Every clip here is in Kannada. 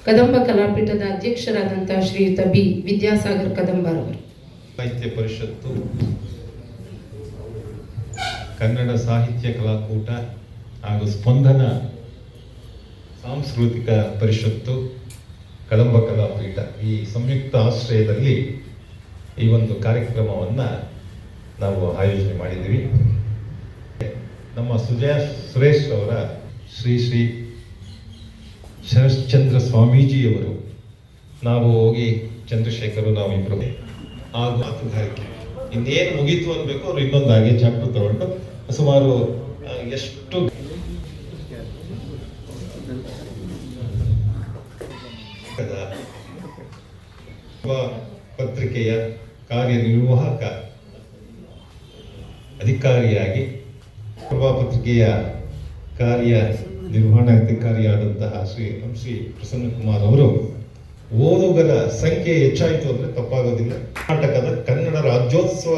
ಕದಂಬ ಕಲಾಪೀಠದ ಅಧ್ಯಕ್ಷರಾದಂತಹ ಶ್ರೀಯುತ ಬಿ ವಿದ್ಯಾಸಾಗರ್ ಕದಂಬರವರು. ಸಾಹಿತ್ಯ ಪರಿಷತ್ತು, ಕನ್ನಡ ಸಾಹಿತ್ಯ ಕಲಾಕೂಟ ಹಾಗೂ ಸ್ಪಂದನ ಸಾಂಸ್ಕೃತಿಕ ಪರಿಷತ್ತು, ಕದಂಬ ಕಲಾಪೀಠ ಈ ಸಂಯುಕ್ತ ಆಶ್ರಯದಲ್ಲಿ ಈ ಒಂದು ಕಾರ್ಯಕ್ರಮವನ್ನು ನಾವು ಆಯೋಜನೆ ಮಾಡಿದ್ದೀವಿ. ನಮ್ಮ ಸುರೇಶ್ ಅವರ ಶ್ರೀ ಶ್ರೀ ಶರಶ್ಚಂದ್ರ ಸ್ವಾಮೀಜಿಯವರು, ನಾವು ಹೋಗಿ ಚಂದ್ರಶೇಖರ್ ನಾವಿಬ್ಬರು ಹಾಗೂ ಮಾತುಗಾರಿಕೆ ಇನ್ನೇನು ಮುಗೀತು ಅನ್ಬೇಕು, ಅವ್ರು ಇನ್ನೊಂದು ಹಾಗೆ ಚಾಪ್ಟರ್ ತಗೊಂಡು ಸುಮಾರು ಎಷ್ಟು ಪತ್ರಿಕೆಯ ಕಾರ್ಯನಿರ್ವಾಹಕ ಅಧಿಕಾರಿಯಾಗಿ ಪತ್ರಿಕೆಯ ಕಾರ್ಯನಿರ್ವಹಣಾಧಿಕಾರಿಯಾದಂತಹ ಶ್ರೀ ಪ್ರಸನ್ನ ಕುಮಾರ್ ಅವರು ಓದುಗರ ಸಂಖ್ಯೆ ಹೆಚ್ಚಾಯಿತು ಅಂದ್ರೆ ತಪ್ಪಾಗೋದಿಲ್ಲ. ಕರ್ನಾಟಕದ ಕನ್ನಡ ರಾಜ್ಯೋತ್ಸವ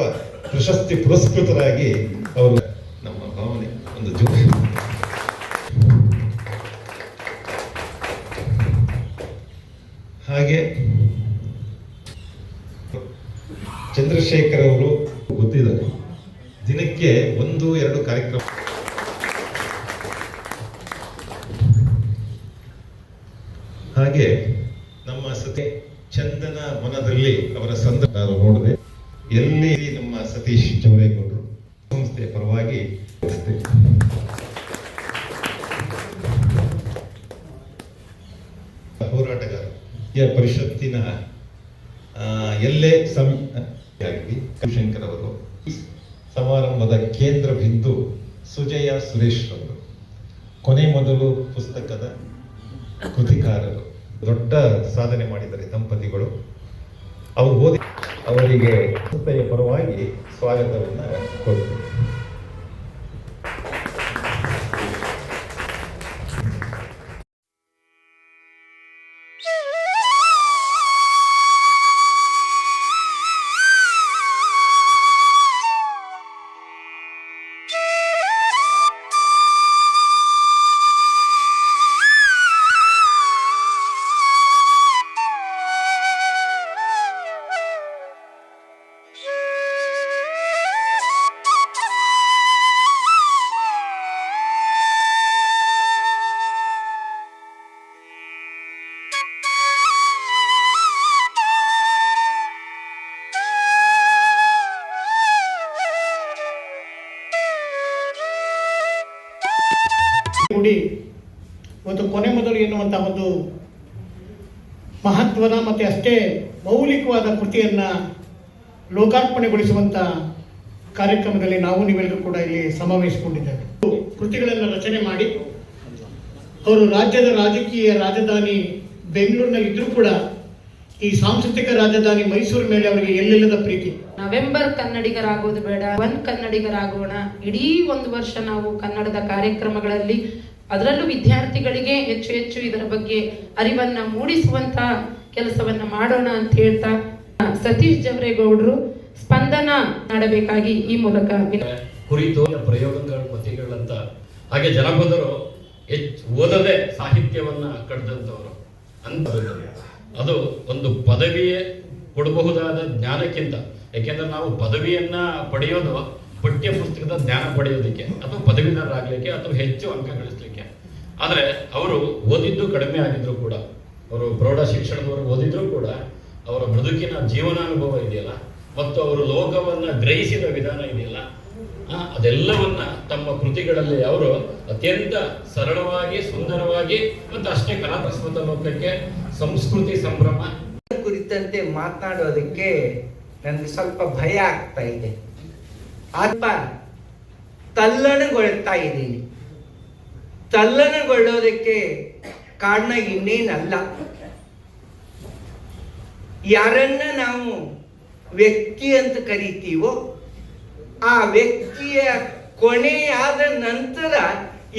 ಪ್ರಶಸ್ತಿ ಪುರಸ್ಕೃತರಾಗಿ ಅವರು ನಮ್ಮ ಭಾವನೆ ಒಂದು ಜೋಡಿ. ಹಾಗೆ ಚಂದ್ರಶೇಖರ್ ಅವರು ಗೊತ್ತಿದ್ದಾರೆ, ದಿನಕ್ಕೆ 1-2 ಕಾರ್ಯಕ್ರಮ. ಹಾಗೆ ನಮ್ಮ ಚಂದನ ವನದಲ್ಲಿ ಅವರ ಸಂದರ್ಭ ನೋಡಿದೆ. ಎಲ್ಲಿ ನಮ್ಮ ಸತೀಶ್ ಚೌರೇಗೌಡರು ಸಂಸ್ಥೆಯ ಪರವಾಗಿ ಹೋರಾಟಗಾರ ಪರಿಷತ್ತಿನ ಎಲ್ಲೇ ಶಿವಶಂಕರ್ ಅವರು ಸಮಾರಂಭದ ಕೇಂದ್ರ ಬಿಂದು ಸುಜಯ ಸುರೇಶ್ ಅವರು, ಕೊನೆ ಮೊದಲು ಪುಸ್ತಕದ ಕೃತಿಕಾರರು, ದೊಡ್ಡ ಸಾಧನೆ ಮಾಡಿದ್ದಾರೆ ದಂಪತಿಗಳು. ಅವರು ಓದಿ ಅವರಿಗೆ ಸಂಸ್ಥೆಯ ಪರವಾಗಿ ಸ್ವಾಗತವನ್ನು ಕೊಡ್ತೀವಿ. ಒಂದು ಕೊನೆ ಮೊದಲು ಎನ್ನುವಂತಹ ಒಂದು ಮಹತ್ವದ ಮತ್ತು ಅಷ್ಟೇ ಮೌಲಿಕವಾದ ಕೃತಿಯನ್ನು ಲೋಕಾರ್ಪಣೆಗೊಳಿಸುವಂಥ ಕಾರ್ಯಕ್ರಮದಲ್ಲಿ ನಾವು ನೀವೆಲ್ಲರೂ ಕೂಡ ಇಲ್ಲಿ ಸಮಾವೇಶಗೊಂಡಿದ್ದೇವೆ. ಕೃತಿಗಳನ್ನು ರಚನೆ ಮಾಡಿ ಅವರು ರಾಜ್ಯದ ರಾಜಕೀಯ ರಾಜಧಾನಿ ಬೆಂಗಳೂರಿನಲ್ಲಿ ಇದ್ರೂ ಕೂಡ ಈ ಸಾಂಸ್ಕೃತಿಕ ರಾಜಧಾನಿ ಮೈಸೂರು ಮೇಲೆ ಅವರಿಗೆ ಎಲ್ಲೆಲ್ಲದ ಪ್ರೀತಿ. ನವೆಂಬರ್ ಕನ್ನಡಿಗರಾಗೋದು ಬೇಡ, ಕನ್ನಡಿಗರಾಗೋಣ. ಇಡೀ 1 ವರ್ಷ ನಾವು ಕನ್ನಡದ ಕಾರ್ಯಕ್ರಮಗಳಲ್ಲಿ, ಅದರಲ್ಲೂ ವಿದ್ಯಾರ್ಥಿಗಳಿಗೆ ಹೆಚ್ಚು ಹೆಚ್ಚು ಇದರ ಬಗ್ಗೆ ಅರಿವನ್ನ ಮೂಡಿಸುವಂತ ಕೆಲಸವನ್ನ ಮಾಡೋಣ ಅಂತ ಹೇಳ್ತಾ ಸತೀಶ್ ಜವರೇಗೌಡರು ಸ್ಪಂದನ ಮಾಡಬೇಕಾಗಿ ಈ ಮೂಲಕ ಕುರಿತು ಪ್ರಯೋಗಗಳ ಮತಿಗಳಂತ. ಹಾಗೆ ಜನಪದರು ಹೆಚ್ಚು ಓದದೆ ಸಾಹಿತ್ಯವನ್ನ ಕಟ್ಟಿದಂಥವರು ಅಂತ ಅದು ಒಂದು ಪದವಿಯೇ ಕೊಡಬಹುದಾದ ಜ್ಞಾನಕ್ಕಿಂತ, ಯಾಕೆಂದ್ರೆ ನಾವು ಪದವಿಯನ್ನ ಪಡೆಯೋದು ಪಠ್ಯ ಪುಸ್ತಕದ ಜ್ಞಾನ ಪಡೆಯೋದಕ್ಕೆ ಅಥವಾ ಪದವೀಧರರಾಗಲಿಕ್ಕೆ ಅಥವಾ ಹೆಚ್ಚು ಅಂಕ ಗಳಿಸಲಿಕ್ಕೆ. ಆದರೆ ಅವರು ಓದಿದ್ದು ಕಡಿಮೆ ಆಗಿದ್ರು ಕೂಡ, ಅವರು ಪ್ರೌಢ ಶಿಕ್ಷಣದವರು ಓದಿದ್ರು ಕೂಡ ಅವರ ಬದುಕಿನ ಜೀವನಾನುಭವ ಇದೆಯಲ್ಲ ಮತ್ತು ಅವರು ಲೋಕವನ್ನ ಗ್ರಹಿಸಿದ ವಿಧಾನ ಇದೆಯಲ್ಲ, ಅದೆಲ್ಲವನ್ನ ತಮ್ಮ ಕೃತಿಗಳಲ್ಲಿ ಅವರು ಅತ್ಯಂತ ಸರಳವಾಗಿ, ಸುಂದರವಾಗಿ ಮತ್ತು ಅಷ್ಟೇ ಕಲಾತ್ಮಕ ಲೋಕಕ್ಕೆ ಸಂಸ್ಕೃತಿ ಸಂಭ್ರಮ ಕುರಿತಂತೆ ಮಾತನಾಡೋದಕ್ಕೆ ನನಗೆ ಸ್ವಲ್ಪ ಭಯ ಆಗ್ತಾ ಇದೆ. ಆತ್ಮ ತಲ್ಲಣಗೊಳ್ತಾ ಇದ್ದೀನಿ. ತಲ್ಲಣಗೊಳ್ಳೋದಕ್ಕೆ ಕಾರಣ ಇನ್ನೇನಲ್ಲ, ಯಾರನ್ನ ನಾವು ವ್ಯಕ್ತಿ ಅಂತ ಕರಿತೀವೋ ಆ ವ್ಯಕ್ತಿಯ ಕೊನೆಯಾದ ನಂತರ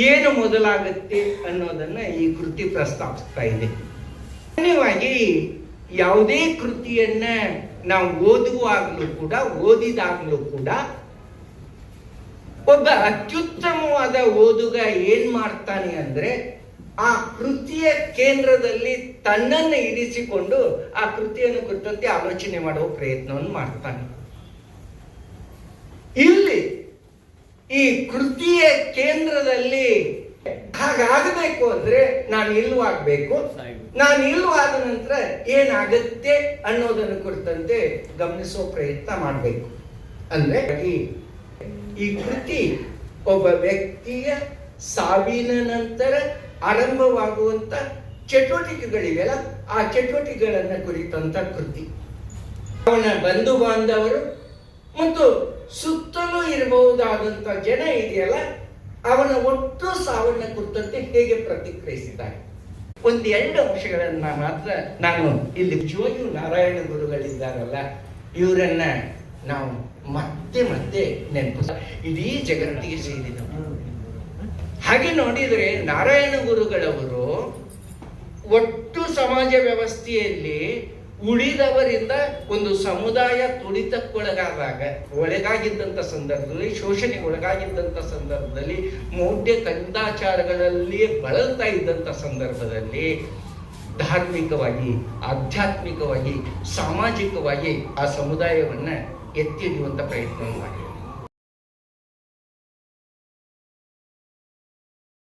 ಏನು ಮೊದಲಾಗುತ್ತೆ ಅನ್ನೋದನ್ನ ಈ ಕೃತಿ ಪ್ರಸ್ತಾಪಿಸ್ತಾ ಇದೆ. ಸಾಮಾನ್ಯವಾಗಿ ಯಾವುದೇ ಕೃತಿಯನ್ನ ನಾವು ಓದುವಾಗಲೂ ಕೂಡ, ಓದಿದಾಗಲೂ ಕೂಡ ಒಬ್ಬ ಅತ್ಯುತ್ತಮವಾದ ಓದುಗ ಏನ್ ಮಾಡ್ತಾನೆ ಅಂದ್ರೆ ಆ ಕೃತಿಯ ಕೇಂದ್ರದಲ್ಲಿ ತನ್ನನ್ನು ಇರಿಸಿಕೊಂಡು ಆ ಕೃತಿಯನ್ನು ಕುರಿತಂತೆ ಆಲೋಚನೆ ಮಾಡುವ ಪ್ರಯತ್ನವನ್ನು ಮಾಡ್ತಾನೆ. ಇಲ್ಲಿ ಈ ಕೃತಿಯ ಕೇಂದ್ರದಲ್ಲಿ ಹಾಗಾಗಬೇಕು ಅಂದ್ರೆ ನಾನು ಇಲ್ಲವಾಗಬೇಕು, ನಾನು ಇಲ್ಲವಾದ ನಂತರ ಏನಾಗತ್ತೆ ಅನ್ನೋದನ್ನು ಕುರಿತಂತೆ ಗಮನಿಸುವ ಪ್ರಯತ್ನ ಮಾಡಬೇಕು. ಅಂದ್ರೆ ಈ ಕೃತಿ ಒಬ್ಬ ವ್ಯಕ್ತಿಯ ಸಾವಿನ ನಂತರ ಆರಂಭವಾಗುವಂತ ಚಟುವಟಿಕೆಗಳಿವೆಯಲ್ಲ, ಆ ಚಟುವಟಿಕೆಗಳನ್ನ ಕುರಿತಂತ ಕೃತಿ. ಅವನ ಬಂಧು ಬಾಂಧವರು ಮತ್ತು ಸುತ್ತಲೂ ಇರಬಹುದಾದಂತ ಜನ ಇದೆಯಲ್ಲ, ಅವನ ಒಟ್ಟು ಸಾವನ್ನ ಕುರಿತಂತೆ ಹೇಗೆ ಪ್ರತಿಕ್ರಿಯಿಸಿದ್ದಾರೆ. ಒಂದೆರಡು ಅಂಶಗಳನ್ನ ಮಾತ್ರ ನಾನು ಇಲ್ಲಿ ನಿಜವಾಗಿಯೂ ನಾರಾಯಣ ಗುರುಗಳಿದ್ದಾರಲ್ಲ, ಇವರನ್ನ ನಾವು ಮತ್ತೆ ಮತ್ತೆ ನೆನಪಿಸ, ಇಡೀ ಜಗತ್ತಿಗೆ ಸೇರಿದವರು. ಹಾಗೆ ನೋಡಿದರೆ ನಾರಾಯಣ ಗುರುಗಳವರು ಒಟ್ಟು ಸಮಾಜ ವ್ಯವಸ್ಥೆಯಲ್ಲಿ ಉಳಿದವರಿಂದ ಒಂದು ಸಮುದಾಯ ಒಳಗಾಗಿದ್ದಂಥ ಸಂದರ್ಭದಲ್ಲಿ, ಶೋಷಣೆಗೆ ಒಳಗಾಗಿದ್ದಂಥ ಸಂದರ್ಭದಲ್ಲಿ, ಮೌಢ್ಯ ಕಂದಾಚಾರಗಳಲ್ಲಿ ಬಳಲ್ತಾ ಇದ್ದಂಥ ಸಂದರ್ಭದಲ್ಲಿ ಧಾರ್ಮಿಕವಾಗಿ, ಆಧ್ಯಾತ್ಮಿಕವಾಗಿ, ಸಾಮಾಜಿಕವಾಗಿ ಆ ಸಮುದಾಯವನ್ನ ಎತ್ತಿ ಹಿಡಿಯುವಂತ ಪ್ರಯತ್ನ ಮಾಡಿ